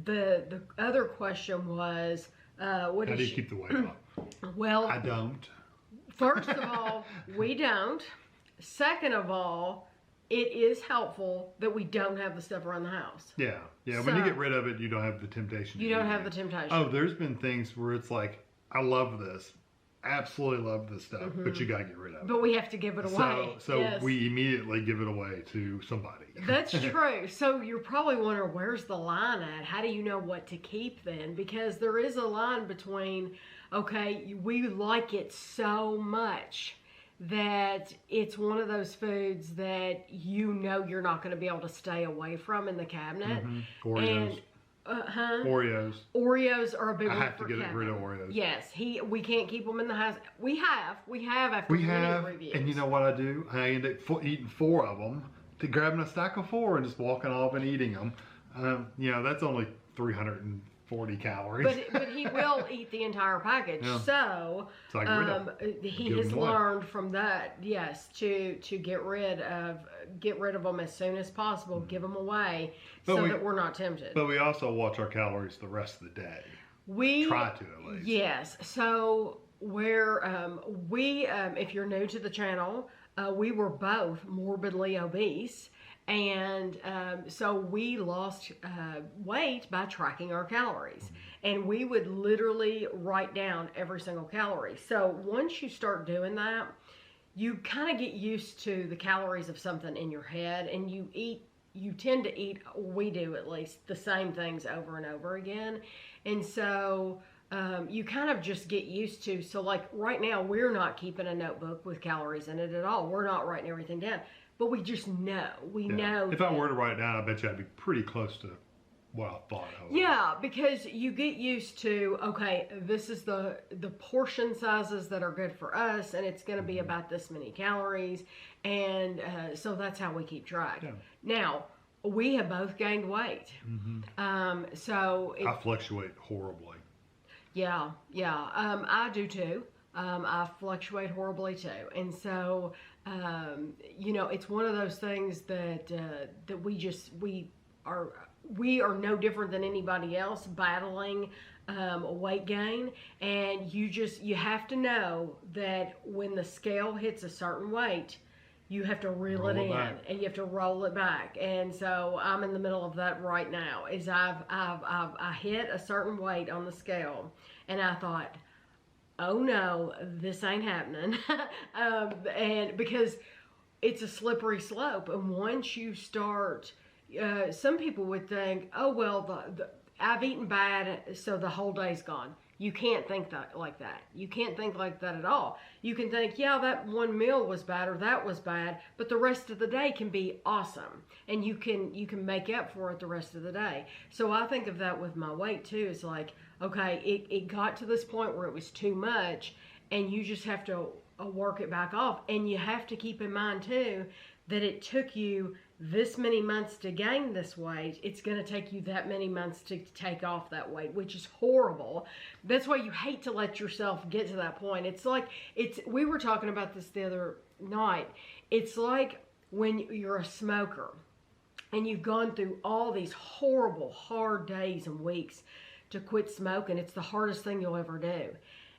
the other question was, what How is do you keep the weight off? Well, I don't. first of all, we don't. Second of all, it is helpful that we don't have the stuff around the house. Yeah. When you So- get rid of it, you don't have the temptation. You to don't eat have it. the temptation. Oh, there's been things where it's like, I love this, absolutely love this stuff, but you gotta get rid of it. But we have to give it away. So Yes. we immediately give it away to somebody. That's true. So you're probably wondering, where's the line at? How do you know what to keep then? Because there is a line between, okay, we like it so much that it's one of those foods that you know you're not going to be able to stay away from in the cabinet. Oreos. Oreos. Oreos are a big I one have to for get Kevin. rid of Oreos. Yes, we can't keep them in the house. We have after We many have, reviews. and you know what I do? I end up eating 4 of them, to grabbing a stack of 4 and just walking off and eating them. You know, that's only 340 calories. But he will eat the entire package. Yeah. So I get rid of he give has them away. learned from that, yes, to get rid of them as soon as possible. Give them away so that we're not tempted. But we also watch our calories the rest of the day. We try to, at least. Yes. So if you're new to the channel, we were both morbidly obese. And so we lost weight by tracking our calories. And we would literally write down every single calorie. So once you start doing that, you kind of get used to the calories of something in your head, and you tend to eat, we do at least, the same things over and over again. And so you kind of just get used to, so like right now, we're not keeping a notebook with calories in it at all. We're not writing everything down. But we just know. We know. If I were to write it down, I bet you I'd be pretty close to what I thought I would. Yeah, because you get used to, okay, this is the portion sizes that are good for us, and it's going to be about this many calories. And so that's how we keep track. Yeah. Now, we have both gained weight. So I fluctuate horribly. Yeah. I do too. I fluctuate horribly too. And so, you know, it's one of those things that we are no different than anybody else battling weight gain. And you have to know that when the scale hits a certain weight, you have to reel it in and you have to roll it back. And so I'm in the middle of that right now. Is I hit a certain weight on the scale, and I thought, oh no, this ain't happening. And because it's a slippery slope, and once you start, some people would think, oh well, I've eaten bad, so the whole day's gone. You can't think like that. You can't think like that at all. You can think, yeah, that one meal was bad or that was bad, but the rest of the day can be awesome, and you can make up for it the rest of the day. So I think of that with my weight too. It's like, okay, it got to this point where it was too much, and you just have to work it back off. And you have to keep in mind too that it took you this many months to gain this weight. It's going to take you that many months to take off that weight, which is horrible. That's why you hate to let yourself get to that point. It's like, we were talking about this the other night. It's like when you're a smoker and you've gone through all these horrible, hard days and weeks to quit smoking. It's the hardest thing you'll ever do.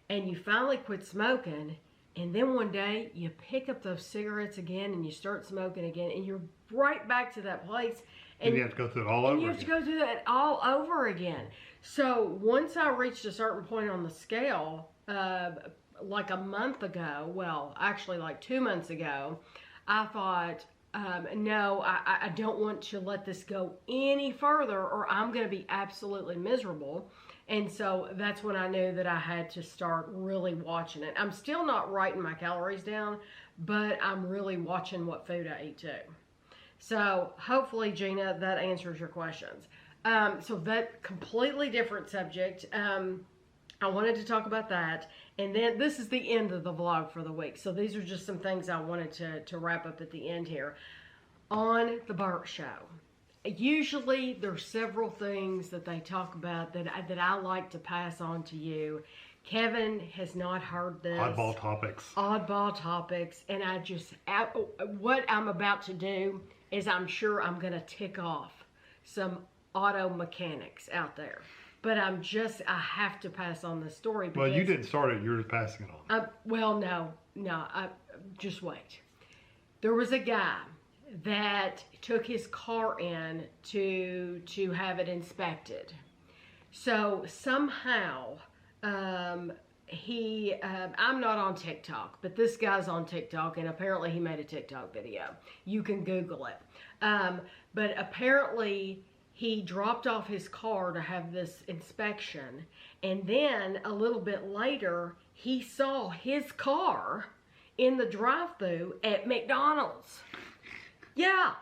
And you finally quit smoking, and then one day you pick up those cigarettes again and you start smoking again, and you're right back to that place. And you have to go through it all over again. You have to go through that all over again. So once I reached a certain point on the scale, like a month ago, well, actually like 2 months ago, I thought, no, I don't want to let this go any further, or I'm going to be absolutely miserable. And so that's when I knew that I had to start really watching it. I'm still not writing my calories down, but I'm really watching what food I eat too. So hopefully, Gina, that answers your questions. So that completely different subject. I wanted to talk about that. And then this is the end of the vlog for the week. So these are just some things I wanted to wrap up at the end here. On the Burt Show. Usually there's several things that they talk about that I like to pass on to you. Kevin has not heard this. Oddball topics. Oddball topics. And what I'm about to do is I'm sure I'm going to tick off some auto mechanics out there. But I have to pass on this story. Well, you didn't start it. You're just passing it on. Well, no. Just wait. There was a guy that took his car in to have it inspected. So somehow I'm not on TikTok, but this guy's on TikTok, and apparently he made a TikTok video. You can Google it. But apparently he dropped off his car to have this inspection, and then a little bit later he saw his car in the drive-thru at McDonald's. Yeah,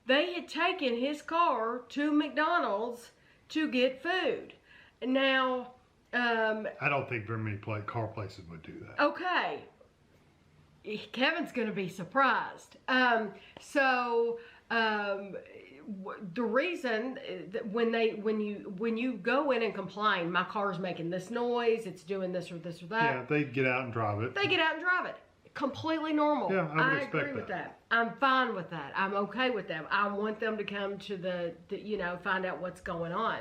they had taken his car to McDonald's to get food. Now, I don't think very many car places would do that. okay, Kevin's going to be surprised. The reason that when you go in and complain, my car's making this noise, it's doing this or this or that. Yeah, they get out and drive it. They get out and drive it. Completely normal. Yeah, I would expect agree with that. I'm fine with that. I'm okay with them. I want them to come to the find out what's going on.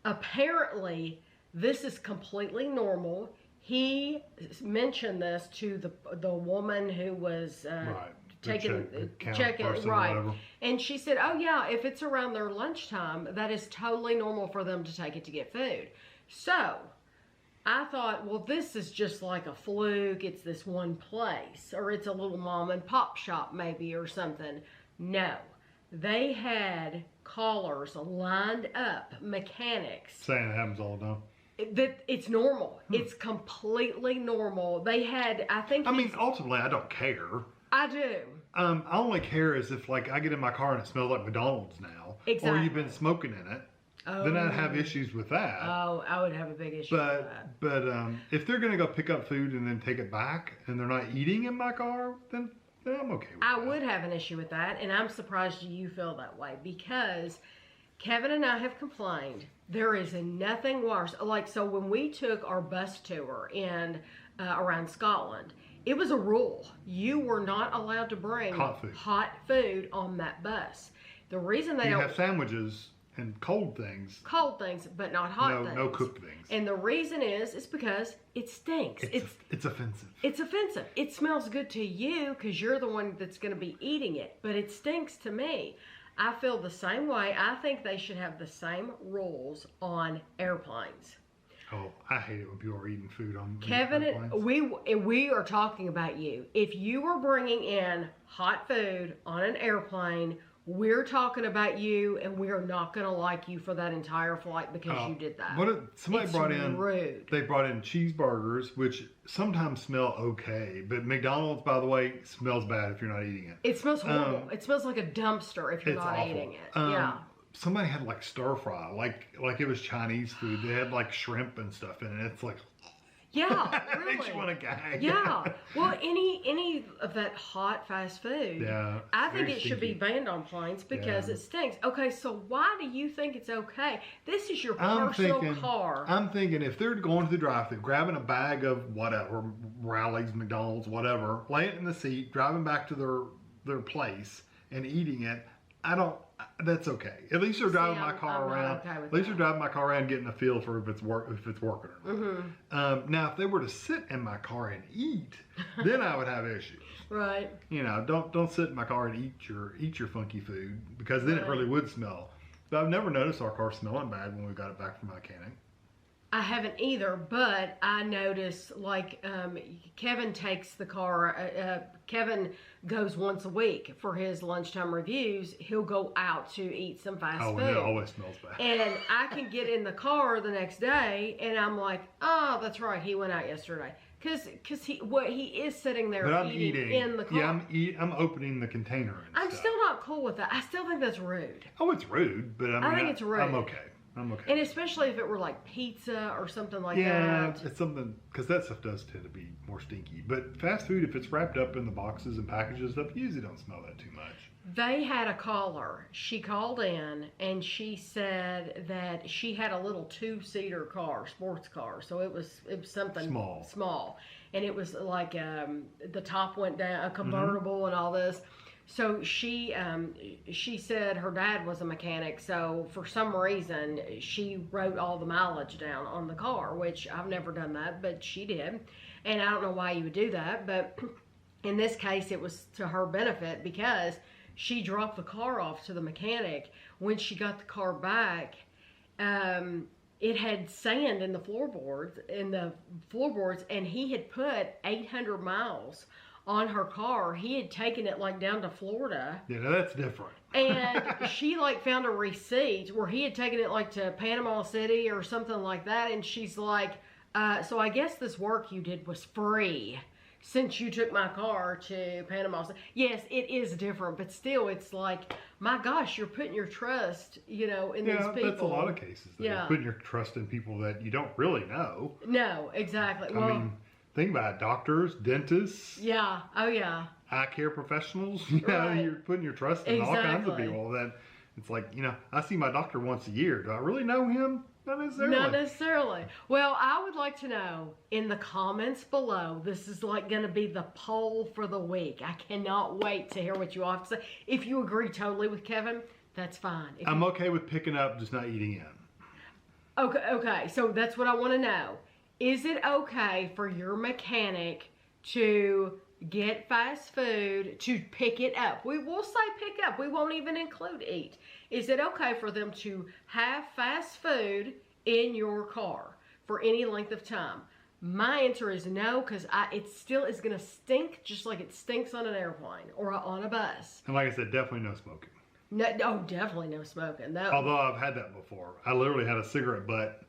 Apparently, this is completely normal. He mentioned this to the woman who was checking right, and she said, "Oh yeah, if it's around their lunchtime, that is totally normal for them to take it to get food." So I thought, well, this is just like a fluke. It's this one place, or it's a little mom and pop shop maybe, or something. No, they had callers lined up, mechanics, saying it happens all the time. That it's normal. It's completely normal. They had, I mean, ultimately, I don't care. I do. I only care is if, like, I get in my car and it smells like McDonald's now. Exactly. Or you've been smoking in it. Oh. Then I'd have issues with that. Oh, I would have a big issue with that. But if they're going to go pick up food and then take it back and they're not eating in my car, then I'm okay with that. I would have an issue with that, and I'm surprised you feel that way, because Kevin and I have complained. There is nothing worse. Like, so when we took our bus tour in around Scotland, it was a rule. You were not allowed to bring hot food on that bus. The reason they you don't have sandwiches and cold things, but not hot things. No cooked things. And the reason is because it stinks. It's offensive. It's offensive. It smells good to you because you're the one that's going to be eating it, but it stinks to me. I feel the same way. I think they should have the same rules on airplanes. Oh, I hate it when people are eating food on Kevin, airplanes. we are talking about you. If you were bringing in hot food on an airplane, we're talking about you, and we are not going to like you for that entire flight because you did that. Somebody brought in rude. They brought in cheeseburgers, which sometimes smell okay, but McDonald's, by the way, smells bad if you're not eating it. It smells horrible. It smells like a dumpster if you're not awful. eating it. Yeah. Somebody had like stir fry, like it was Chinese food. They had like shrimp and stuff in it. It's like, yeah, really. Makes you want to gag. Yeah. Well, any of that hot fast food. Yeah. I think it should be banned on planes because it stinks. Okay, so why do you think it's okay? This is your personal car. I'm thinking if they're going to the drive-thru, grabbing a bag of whatever, Rally's, McDonald's, whatever, lay it in the seat, driving back to their place and eating it, that's okay. At least they're driving my car around. Okay at least they're driving my car around, getting a feel for if it's working or not. Now, if they were to sit in my car and eat, then I would have issues. Right. Don't sit in my car and eat your funky food, because then it really would smell. But I've never noticed our car smelling bad when we got it back from my mechanic. I haven't either, but I notice, like, Kevin takes the car, Kevin goes once a week for his lunchtime reviews. He'll go out to eat some fast food. Oh, and it always smells bad. And I can get in the car the next day, and I'm like, oh, that's right, he went out yesterday. Because he is sitting there eating in the car. Yeah, I'm opening the container and I'm stuff. still not cool with that. I still think that's rude. Oh, it's rude, but I think it's rude. I'm okay. And especially if it were like pizza or something like that. Yeah, it's something, because that stuff does tend to be more stinky. But fast food, if it's wrapped up in the boxes and packages and stuff, you usually don't smell that too much. They had a caller. She called in and she said that she had a little 2-seater car, sports car. So it was something small. And it was like the top went down, a convertible and all this. So she said her dad was a mechanic, so for some reason she wrote all the mileage down on the car, which I've never done that, but she did. And I don't know why you would do that, but in this case it was to her benefit because she dropped the car off to the mechanic. When she got the car back, it had sand in the floorboards, and he had put 800 miles on her car. He had taken it like down to Florida. Yeah, that's different. And she like found a receipt where he had taken it like to Panama City or something like that. And she's like, so I guess this work you did was free. since you took my car to Panama. Yes, it is different, but still, it's like, my gosh, you're putting your trust, you know, in these people. Yeah, that's a lot of cases. Yeah. You're putting your trust in people that you don't really know. No, exactly. I mean, think about it. Doctors, dentists. Yeah. Oh, yeah. Eye care professionals. You know, Right. you're putting your trust in all kinds of people. That it's like, you know, I see my doctor once a year. Do I really know him? Not necessarily. Not necessarily. Well, I would like to know in the comments below. This is like going to be the poll for the week. I cannot wait to hear what you all have to say. If you agree totally with Kevin, that's fine. If I'm okay with picking up, just not eating in. Okay. So that's what I want to know. Is it okay for your mechanic to get fast food, to pick it up? We will say pick up. We won't even include eat. Is it okay for them to have fast food in your car for any length of time? My answer is no, because it still is going to stink just like it stinks on an airplane or on a bus. And like I said, definitely no smoking. No, definitely no smoking. Although I've had that before. I literally had a cigarette butt.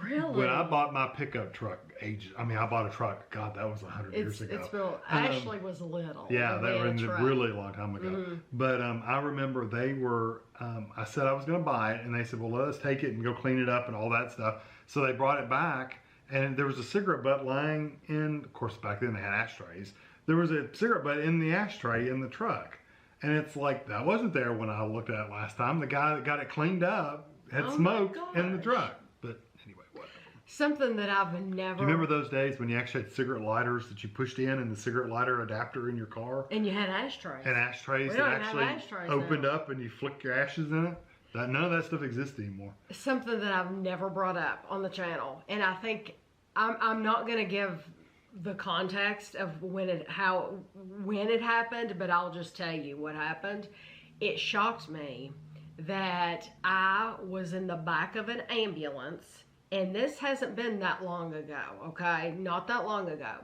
Really? When I bought my pickup truck, I bought a truck. God, that was 100 years ago. It's real. Ashley was little. Yeah, and that we had was a a truck. really long time ago. But I remember they were. I said I was going to buy it, and they said, "Well, let us take it and go clean it up and all that stuff." So they brought it back, and there was a cigarette butt lying in. Of course, back then they had ashtrays. There was a cigarette butt in the ashtray in the truck, and it's like that wasn't there when I looked at it last time. The guy that got it cleaned up had Oh my smoked in the gosh. truck. But anyway, whatever. Something that I've never. Do you remember those days when you actually had cigarette lighters that you pushed in the cigarette lighter adapter in your car? And you had ashtrays. And ashtrays We that don't even actually have ashtrays opened now. up and you flick your ashes in it? None of that stuff exists anymore. Something that I've never brought up on the channel, and I think I'm not going to give the context of when it happened, but I'll just tell you what happened. It shocked me that I was in the back of an ambulance, and this hasn't been that long ago, okay? Not that long ago.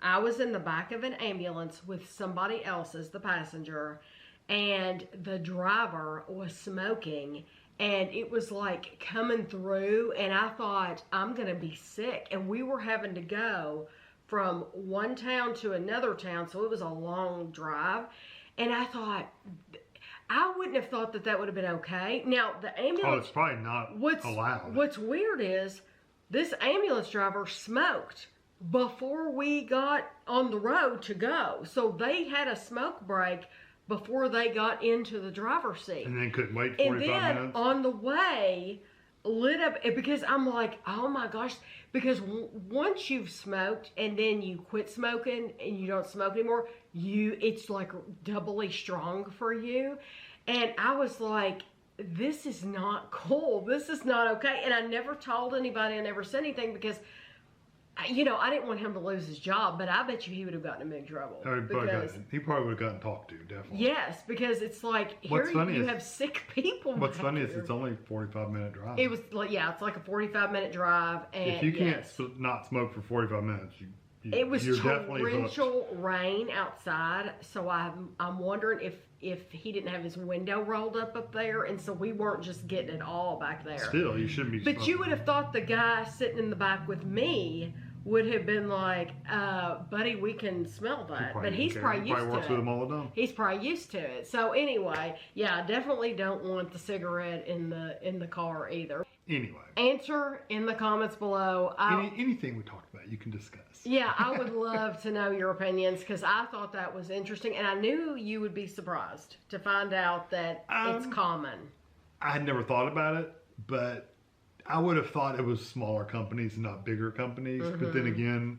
I was in the back of an ambulance with somebody else as the passenger, and the driver was smoking, and it was like coming through, and I thought, I'm gonna be sick. And we were having to go from one town to another town, so it was a long drive. And I thought, I wouldn't have thought that would have been okay. Now, the ambulance... Oh, it's probably not allowed. What's weird is this ambulance driver smoked before we got on the road to go. So they had a smoke break before they got into the driver's seat. And then couldn't wait And 45 then minutes? on the way, lit up, because I'm like, oh my gosh, because once you've smoked and then you quit smoking and you don't smoke anymore, it's like doubly strong for you. And I was like, this is not cool. This is not okay. And I never told anybody, I never said anything, because you know, I didn't want him to lose his job, but I bet you he would have gotten in big trouble. Oh, he probably would have gotten talked to, definitely. Yes, because it's like, here you have sick people. What's funny is it's only a 45-minute drive. It was like, yeah, it's like a 45-minute drive. And if you can't not smoke for 45 minutes, it was you're definitely hooked. torrential rain outside, so I'm wondering if he didn't have his window rolled up there, and so we weren't just getting it all back there. Still, you shouldn't be But smoking. you would have thought the guy sitting in the back with me would have been like, buddy, we can smell that. But he's probably used to it. works with them all the time. He's probably used to it. So anyway, yeah, I definitely don't want the cigarette in the car either. Anyway. Answer in the comments below. Anything we talked about, you can discuss. Yeah, I would love to know your opinions, because I thought that was interesting, and I knew you would be surprised to find out that it's common. I had never thought about it, but I would have thought it was smaller companies and not bigger companies. But then again,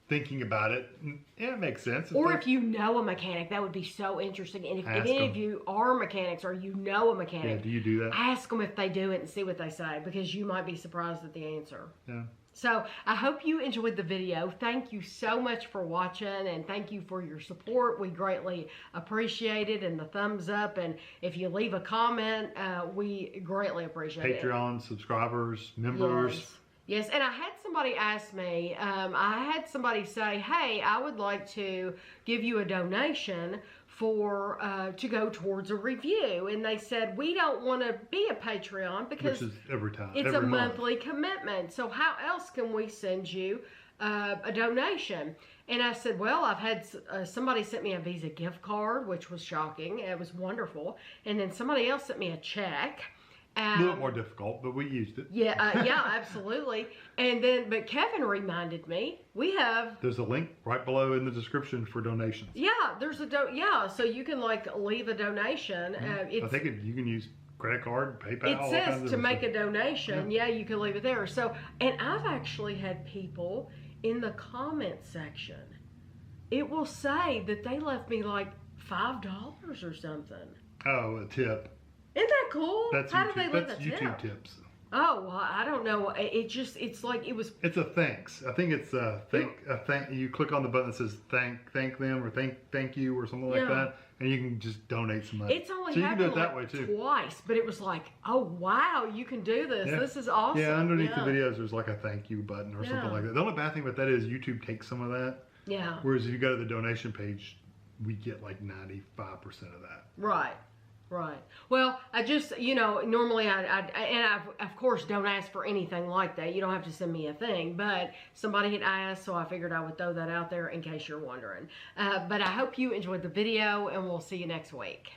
thinking about it, yeah, it makes sense. Or if you know a mechanic, that would be so interesting. And if any of you are mechanics or you know a mechanic, do you do that? Ask them if they do it and see what they say, because you might be surprised at the answer. Yeah. So I hope you enjoyed the video. Thank you so much for watching, and thank you for your support. We greatly appreciate it, and the thumbs up. And if you leave a comment, we greatly appreciate it. Patreon subscribers, members. Yes. Yes, and I had somebody ask me, I had somebody say, hey, I would like to give you a donation for to go towards a review. And they said, we don't want to be a Patreon because Which is every time. it's every a month. monthly commitment. So how else can we send you a donation. And I said, well, I've had somebody sent me a Visa gift card, which was shocking. It was wonderful. And then somebody else sent me a check. A little more difficult, but we used it. Yeah, yeah, absolutely. And then, but Kevin reminded me, there's a link right below in the description for donations. Yeah, there's so you can like leave a donation. I think you can use credit card, PayPal. It says to make a donation. Yeah, you can leave it there. So, and I've actually had people in the comment section. It will say that they left me like $5 or something. Oh, a tip. Isn't that cool? That's How YouTube, do they leave that's a tip? YouTube tips. Oh, well, I don't know. It's like it was. It's a thanks. I think it's a thank. You click on the button that says thank them or thank you or something like that, and you can just donate some money. It's only so you can do happened it that like way too. Twice, but it was like, oh wow, you can do this. Yeah. This is awesome. Yeah, underneath the videos there's like a thank you button or something Yeah. like that. The only bad thing about that is YouTube takes some of that. Yeah. Whereas if you go to the donation page, we get like 95% of that. Right. Right. Well, I just, normally I of course don't ask for anything like that. You don't have to send me a thing, but somebody had asked, so I figured I would throw that out there in case you're wondering. But I hope you enjoyed the video, and we'll see you next week.